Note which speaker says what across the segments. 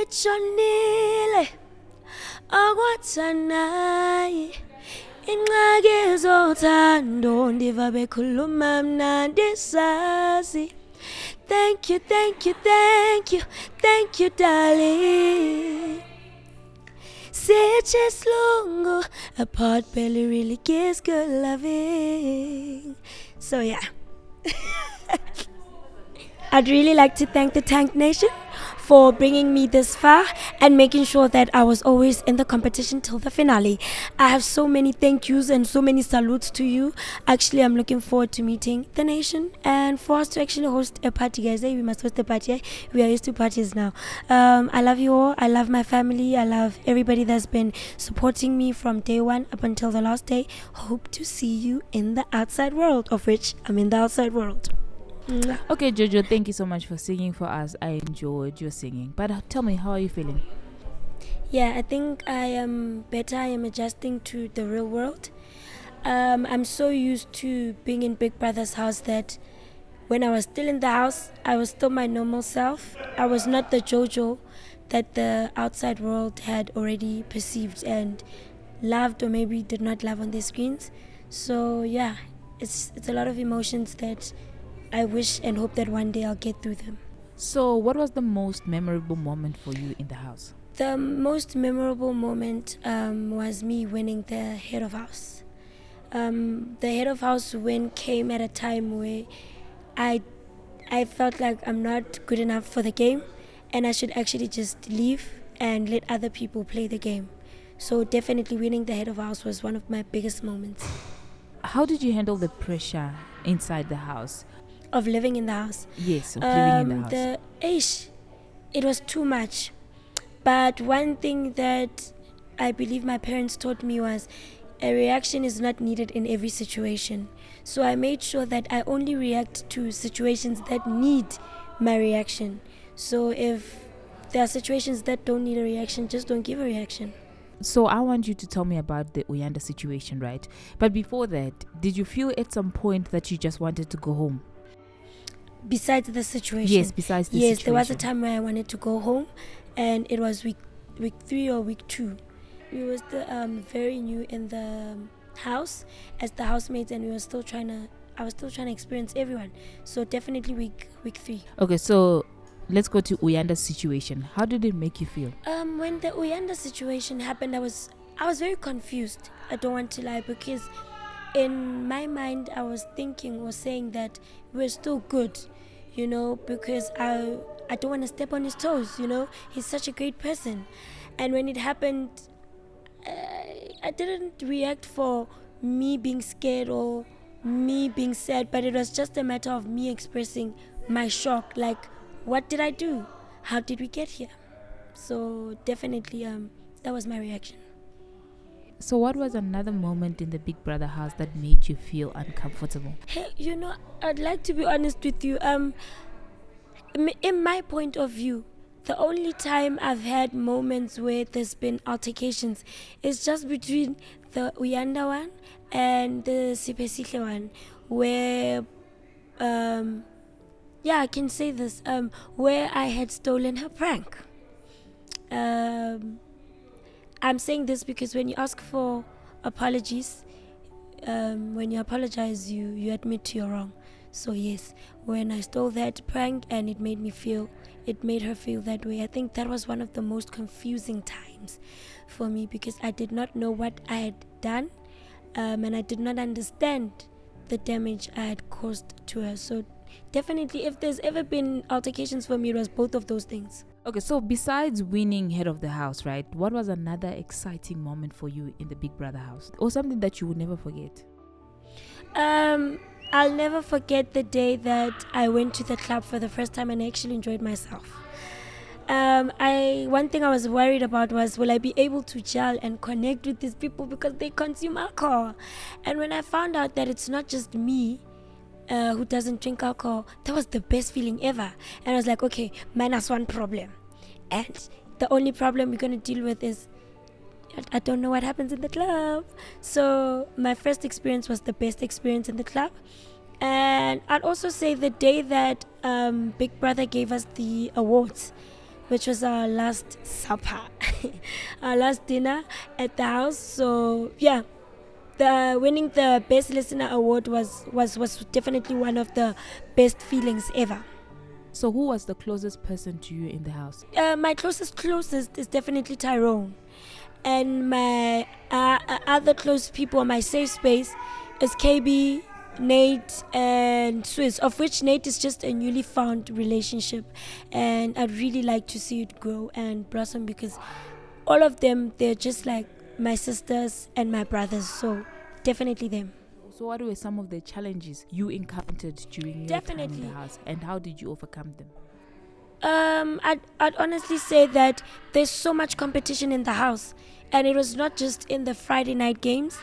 Speaker 1: Seshonile akwathanayi ingxaki zothando ndiva bekhuluma mnandi sazi. Thank you, thank you, thank you, thank you, darling. Such a slungu, a pot belly really gives good loving. So yeah. I'd really like to thank the Tank Nation for bringing me this far and making sure that I was always in the competition till the finale. I have so many thank yous and so many salutes to you. Actually, I'm looking forward to meeting the nation and for us to actually host a party, guys. We must host a party. We are used to parties now. I love you all. I love my family. I love everybody that's been supporting me from day one up until the last day. Hope to see you in the outside world, of which I'm in the outside world.
Speaker 2: Okay, Jojo, thank you so much for singing for us. I enjoyed your singing. But tell me, how are you feeling?
Speaker 1: Yeah, I think I am better. I am adjusting to the real world. I'm so used to being in Big Brother's house that when I was still in the house, I was still my normal self. I was not the Jojo that the outside world had already perceived and loved or maybe did not love on their screens. So yeah, it's a lot of emotions that I wish and hope that one day I'll get through them.
Speaker 2: So, what was the most memorable moment for you in the house?
Speaker 1: The most memorable moment was me winning the head of house. The head of house win came at a time where I felt like I'm not good enough for the game and I should actually just leave and let other people play the game. So definitely winning the head of house was one of my biggest moments.
Speaker 2: How did you handle the pressure inside the house?
Speaker 1: Of living in the house.
Speaker 2: Yes, of living in the
Speaker 1: house. It was too much. But one thing that I believe my parents taught me was a reaction is not needed in every situation. So I made sure that I only react to situations that need my reaction. So if there are situations that don't need a reaction, just don't give a reaction.
Speaker 2: So I want you to tell me about the Uyanda situation, right? But before that, did you feel at some point that you just wanted to go home?
Speaker 1: Besides the situation?
Speaker 2: Yes, besides the situation.
Speaker 1: Yes, there was a time where I wanted to go home, and it was week 3 or week 2. We were still very new in the house as the housemates, and I was still trying to experience everyone. So definitely week 3.
Speaker 2: Okay, so let's go to Uyanda's situation. How did it make you feel?
Speaker 1: When the Uyanda situation happened, I was very confused. I don't want to lie, because in my mind I was thinking or saying that we're still good, because I don't want to step on his toes, he's such a great person. And when it happened, I didn't react for me being scared or me being sad, but it was just a matter of me expressing my shock, like, what did I do? How did we get here? So definitely that was my reaction.
Speaker 2: So what was another moment in the Big Brother house that made you feel uncomfortable?
Speaker 1: Hey, I'd like to be honest with you. In my point of view, the only time I've had moments where there's been altercations is just between the Uyanda one and the Sipesihle one, where I can say this, where I had stolen her prank. I'm saying this because when you ask for apologies, when you apologize, you admit to your wrong. So yes, when I stole that prank and it made her feel that way, I think that was one of the most confusing times for me, because I did not know what I had done, and I did not understand the damage I had caused to her. So definitely, if there's ever been altercations for me, it was both of those things.
Speaker 2: Okay, so besides winning head of the house, right, what was another exciting moment for you in the Big Brother house, or something that you would never forget?
Speaker 1: I'll never forget the day that I went to the club for the first time and I actually enjoyed myself. One thing I was worried about was, will I be able to gel and connect with these people because they consume alcohol? And when I found out that it's not just me who doesn't drink alcohol, that was the best feeling ever. And I was like, okay, minus one problem, and the only problem we're going to deal with is I don't know what happens in the club. So my first experience was the best experience in the club. And I'd also say the day that Big Brother gave us the awards, which was our last supper, our last dinner at the house. So yeah, the winning the best listener award was definitely one of the best feelings ever.
Speaker 2: So who was the closest person to you in the house?
Speaker 1: My closest is definitely Tyrone, and my other close people, my safe space, is KB, Nate, and Swiss, of which Nate is just a newly found relationship, and I'd really like to see it grow and blossom because all of them, they're just like my sisters and my brothers, so definitely them.
Speaker 2: So what were some of the challenges you encountered during your time in the house, and how did you overcome them?
Speaker 1: I'd honestly say that there's so much competition in the house, and it was not just in the Friday night games,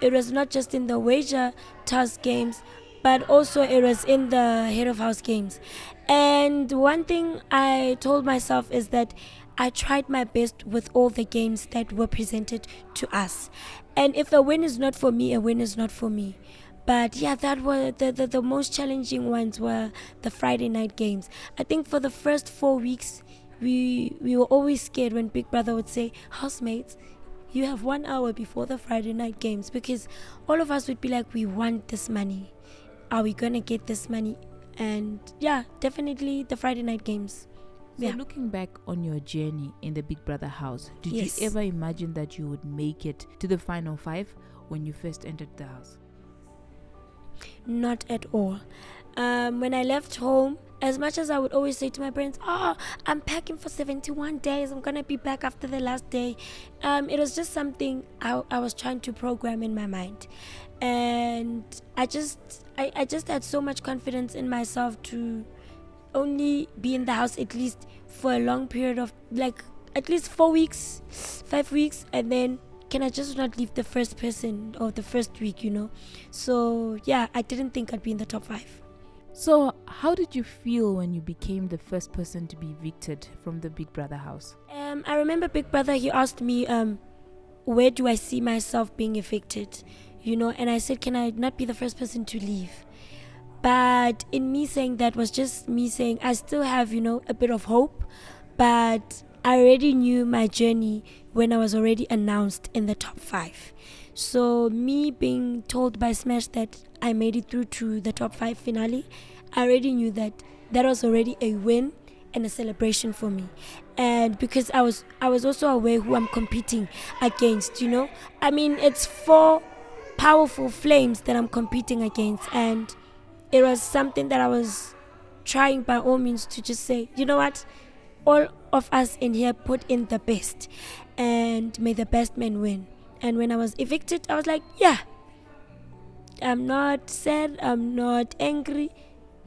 Speaker 1: it was not just in the wager task games, but also it was in the head of house games. And one thing I told myself is that I tried my best with all the games that were presented to us. And if a win is not for me, a win is not for me. But yeah, that were the most challenging ones were the Friday night games. I think for the first 4 weeks, we were always scared when Big Brother would say, housemates, you have 1 hour before the Friday night games, because all of us would be like, we want this money. Are we gonna get this money? And yeah, definitely the Friday night games.
Speaker 2: So looking back on your journey in the Big Brother house, did you ever imagine that you would make it to the final 5 when you first entered the house?
Speaker 1: Not at all. When I left home, as much as I would always say to my parents, I'm packing for 71 days, I'm gonna be back after the last day, it was just something I was trying to program in my mind. And I just had so much confidence in myself to only be in the house at least for a long period of like at least 4 weeks, 5 weeks, and then can I just not leave the first person or the first week, So yeah, I didn't think I'd be in the top 5.
Speaker 2: So how did you feel when you became the first person to be evicted from the Big Brother house?
Speaker 1: I remember Big Brother, he asked me, where do I see myself being evicted? And I said, can I not be the first person to leave? But in me saying that was just me saying I still have, a bit of hope, but I already knew my journey when I was already announced in the top 5. So me being told by Smash that I made it through to the top 5 finale, I already knew that was already a win and a celebration for me. And because I was also aware who I'm competing against, I mean, it's 4 powerful flames that I'm competing against, and it was something that I was trying by all means to just say, you know what, all of us in here put in the best, and may the best man win. And when I was evicted, I was like, yeah, I'm not sad, I'm not angry,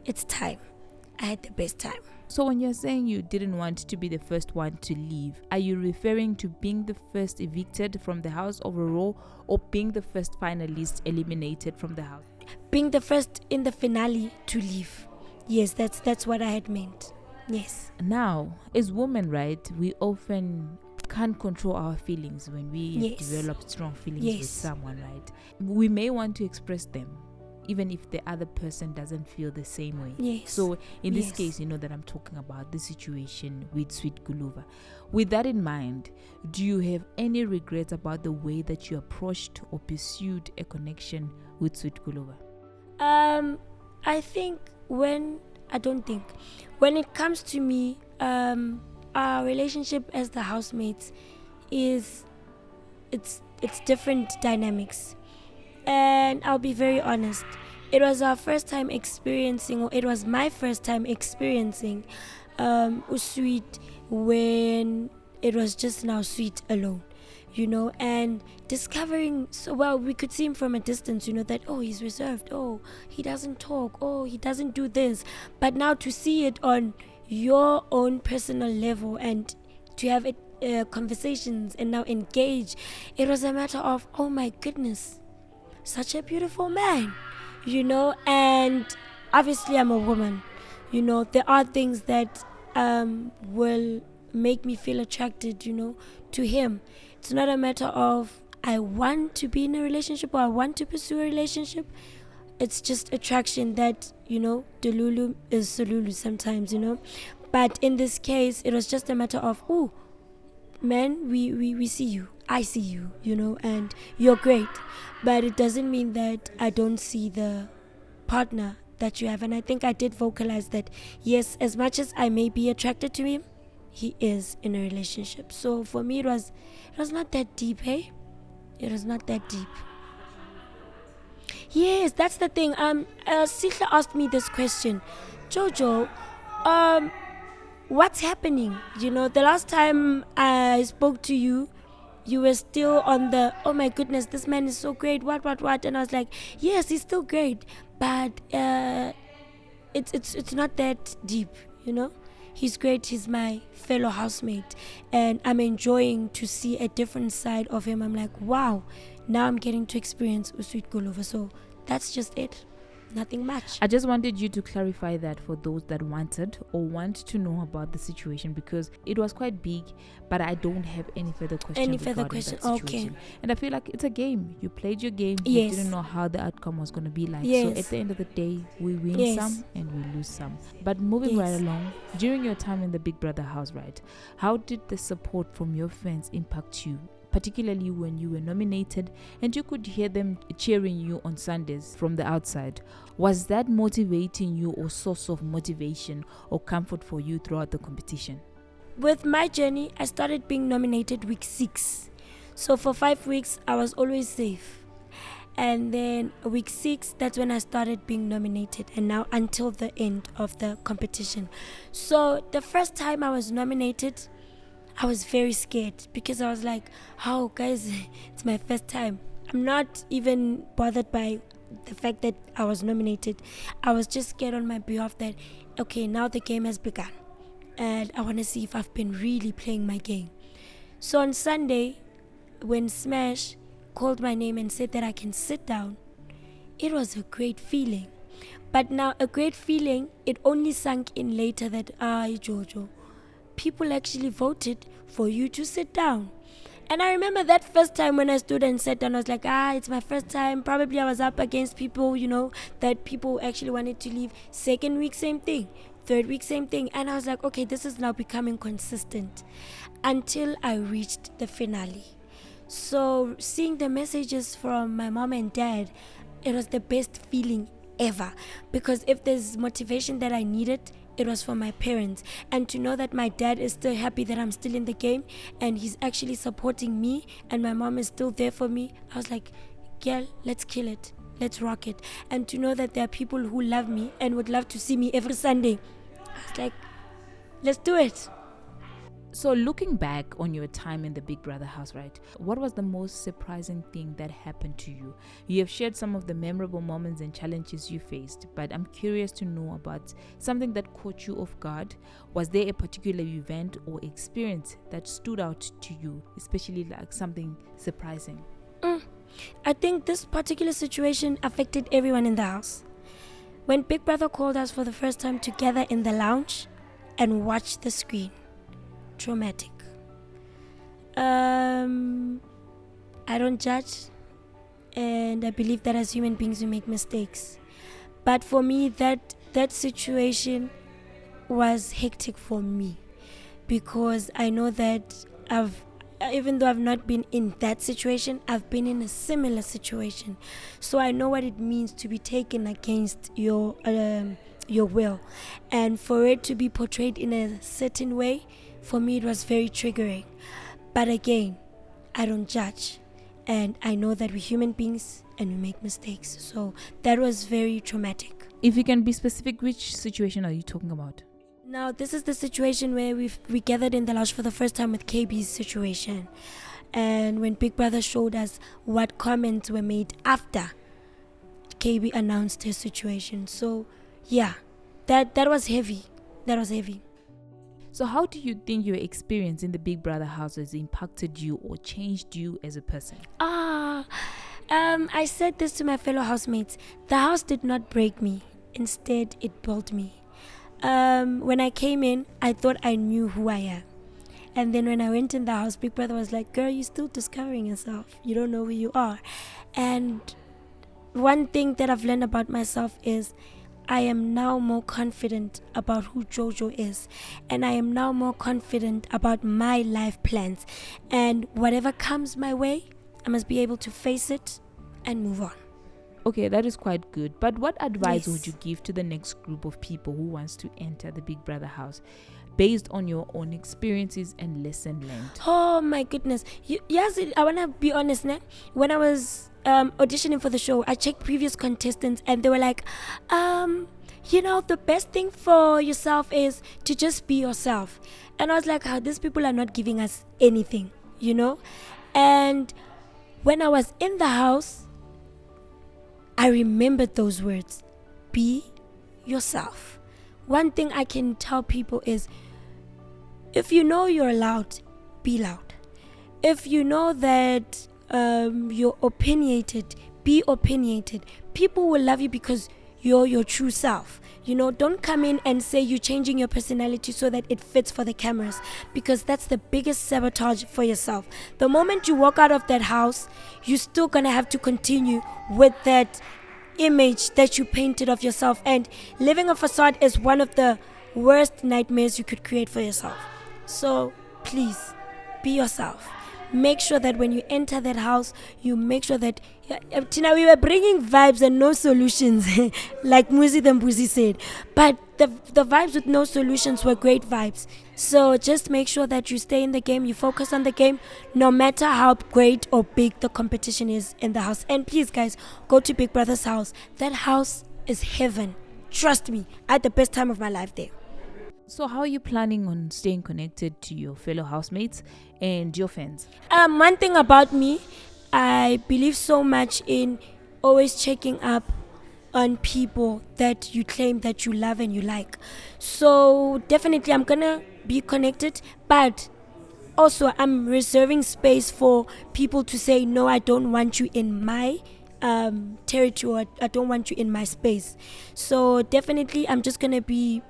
Speaker 1: it's time. I had the best time.
Speaker 2: So when you're saying you didn't want to be the first one to leave, are you referring to being the first evicted from the house overall, or being the first finalist eliminated from the house?
Speaker 1: Being the first in the finale to leave. Yes, that's what I had meant. Yes.
Speaker 2: Now, as women, right, we often can't control our feelings when we develop strong feelings with someone, right? We may want to express them, even if the other person doesn't feel the same way.
Speaker 1: Yes.
Speaker 2: So in this case, that I'm talking about the situation with Sweet Guluva. With that in mind, do you have any regrets about the way that you approached or pursued a connection with Sweet Guluva?
Speaker 1: I don't think. When it comes to me, our relationship as the housemates it's different dynamics. And I'll be very honest, it was our first time experiencing, or it was my first time experiencing Sweet when it was just now Sweet alone, and discovering, we could see him from a distance, that, he's reserved, he doesn't talk, he doesn't do this. But now to see it on your own personal level and to have it conversations and now engage, it was a matter of, oh my goodness, such a beautiful man, and obviously I'm a woman, there are things that will make me feel attracted, to him. It's not a matter of I want to be in a relationship or I want to pursue a relationship. It's just attraction that, Delulu is Sululu sometimes, But in this case, it was just a matter of, oh, man, we see you. I see you, and you're great. But it doesn't mean that I don't see the partner that you have. And I think I did vocalize that, yes, as much as I may be attracted to him, he is in a relationship. So for me, it was not that deep, hey? It was not that deep. Yes, that's the thing. Sihla asked me this question. Jojo, what's happening? The last time I spoke to you, you were still on the, oh my goodness, this man is so great, what, and I was like, yes, he's still great, but it's not that deep, He's great, he's my fellow housemate, and I'm enjoying to see a different side of him. I'm like, wow, now I'm getting to experience Usweet Guluva. So that's just it. Nothing much.
Speaker 2: I just wanted you to clarify that for those that wanted or want to know about the situation, because it was quite big, but I don't have any further questions.
Speaker 1: Okay.
Speaker 2: And I feel like it's a game. You played your game.
Speaker 1: Yes.
Speaker 2: You didn't know how the outcome was going to be like.
Speaker 1: Yes.
Speaker 2: So at the end of the day, we win some and we lose some. But moving right along, during your time in the Big Brother house, right, how did the support from your fans impact you? Particularly when you were nominated and you could hear them cheering you on Sundays from the outside. Was that motivating you or source of motivation or comfort for you throughout the competition?
Speaker 1: With my journey, I started being nominated week 6. So for 5 weeks, I was always safe. And then week 6, that's when I started being nominated. And now until the end of the competition. So the first time I was nominated, I was very scared because I was like, how, guys, it's my first time. I'm not even bothered by the fact that I was nominated. I was just scared on my behalf that, okay, now the game has begun and I want to see if I've been really playing my game. So on Sunday, when Smash called my name and said that I can sit down, it was a great feeling. But now a great feeling, it only sunk in later that, Jojo, people actually voted for you to sit down. And I remember that first time when I stood and sat down, I was like, it's my first time. Probably I was up against people, that people actually wanted to leave. Second week, same thing. Third week, same thing. And I was like, okay, this is now becoming consistent until I reached the finale. So seeing the messages from my mom and dad, it was the best feeling ever. Because if there's motivation that I needed, it was from my parents. And to know that my dad is still happy that I'm still in the game and he's actually supporting me and my mom is still there for me, I was like, girl, let's kill it, let's rock it. And to know that there are people who love me and would love to see me every Sunday, I was like, let's do it.
Speaker 2: So looking back on your time in the Big Brother house, right, what was the most surprising thing that happened to you? You have shared some of the memorable moments and challenges you faced, but I'm curious to know about something that caught you off guard. Was there a particular event or experience that stood out to you, especially like something surprising?
Speaker 1: I think this particular situation affected everyone in the house. When Big Brother called us for the first time to gather in the lounge and watch the screen, traumatic. I don't judge, and I believe that as human beings we make mistakes. But for me, that situation was hectic for me because I know that even though I've not been in that situation, I've been in a similar situation. So I know what it means to be taken against your will, and for it to be portrayed in a certain way, for me it was very triggering. But again, I don't judge, and I know that we're human beings and we make mistakes. So that was very traumatic.
Speaker 2: If you can be specific, which situation are you talking about?
Speaker 1: Now this is the situation where we gathered in the lounge for the first time with KB's situation, and when Big Brother showed us what comments were made after KB announced his situation. So yeah, that was heavy. That was heavy.
Speaker 2: So how do you think your experience in the Big Brother house has impacted you or changed you as a person?
Speaker 1: I said this to my fellow housemates. The house did not break me. Instead, it built me. When I came in, I thought I knew who I am. And then when I went in the house, Big Brother was like, girl, you're still discovering yourself. You don't know who you are. And one thing that I've learned about myself is I am now more confident about who Jojo is, and I am now more confident about my life plans, and whatever comes my way, I must be able to face it and move on.
Speaker 2: Okay, that is quite good. But what advice would you give to the next group of people who wants to enter the Big Brother house based on your own experiences and lesson learned?
Speaker 1: Oh my goodness. Yes, I want to be honest, né? When I was auditioning for the show, I checked previous contestants and they were like, the best thing for yourself is to just be yourself. And I was like, these people are not giving us anything, And when I was in the house, I remembered those words. Be yourself. One thing I can tell people is, if you know you're loud, be loud. If you know that you're opinionated, be opinionated. People will love you because you're your true self. Don't come in and say you're changing your personality so that it fits for the cameras, because that's the biggest sabotage for yourself. The moment you walk out of that house, you're still gonna have to continue with that image that you painted of yourself, and living a facade is one of the worst nightmares you could create for yourself. So please be yourself. Make sure that when you enter that house, you make sure that Tina, we were bringing vibes and no solutions like Muzi the Mbuzi said, but the vibes with no solutions were great vibes. So just make sure that you stay in the game, you focus on the game, no matter how great or big the competition is in the house. And please guys, go to Big Brother's house. That house is heaven. Trust me, I had the best time of my life there.
Speaker 2: So how are you planning on staying connected to your fellow housemates and your fans?
Speaker 1: One thing about me, I believe so much in always checking up on people that you claim that you love and you like. So definitely I'm gonna be connected, but also I'm reserving space for people to say, no, I don't want you in my territory, I don't want you in my space. So definitely I'm just gonna be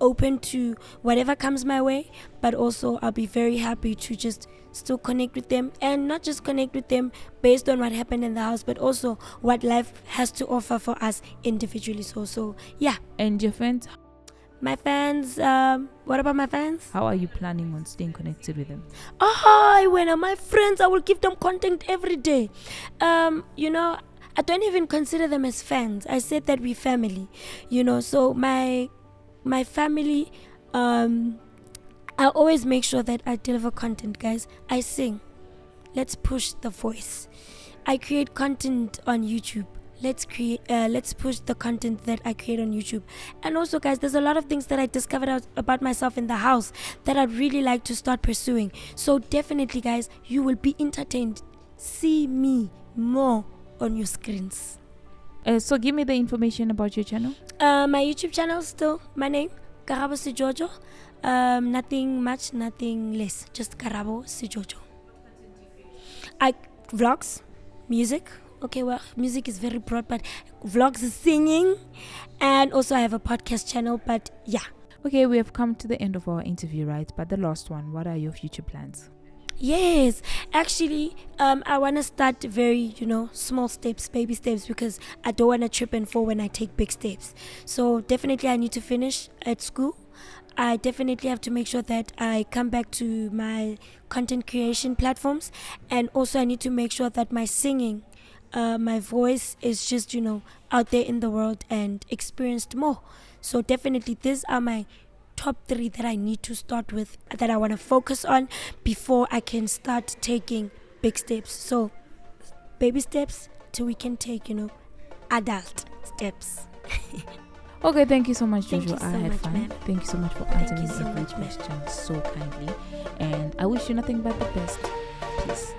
Speaker 1: open to whatever comes my way, but also I'll be very happy to just still connect with them, and not just connect with them based on what happened in the house, but also what life has to offer for us individually. So yeah.
Speaker 2: And your fans?
Speaker 1: My fans, what about my fans?
Speaker 2: How are you planning on staying connected with them?
Speaker 1: When my friends, I will give them content every day. I don't even consider them as fans. I said that we family, so my family, I always make sure that I deliver content, guys. I sing. Let's push the voice. I create content on YouTube. Let's push the content that I create on YouTube. And also, guys, there's a lot of things that I discovered out about myself in the house that I'd really like to start pursuing. So definitely, guys, you will be entertained. See me more on your screens.
Speaker 2: So give me the information about your channel.
Speaker 1: My YouTube channel, still my name, Karabo Jojo. Nothing much, nothing less, just Karabo Jojo. I vlogs, music. Okay, well, music is very broad, but vlogs is singing, and also I have a podcast channel. But yeah.
Speaker 2: Okay, we have come to the end of our interview, right? But the last one, what are your future plans?
Speaker 1: Yes, actually, I want to start very, small steps, baby steps, because I don't want to trip and fall when I take big steps. So definitely I need to finish at school. I definitely have to make sure that I come back to my content creation platforms, and also I need to make sure that my singing, my voice is just, out there in the world and experienced more. So definitely these are my top 3 that I need to start with, that I want to focus on before I can start taking big steps. So baby steps till we can take, adult steps.
Speaker 2: Okay, thank you so much, Jojo.
Speaker 1: Thank you so
Speaker 2: I had
Speaker 1: much,
Speaker 2: fun.
Speaker 1: ma'am.
Speaker 2: Thank you so much for answering
Speaker 1: so
Speaker 2: every
Speaker 1: much, ma'am.
Speaker 2: question so kindly, and I wish you nothing but the best. Peace.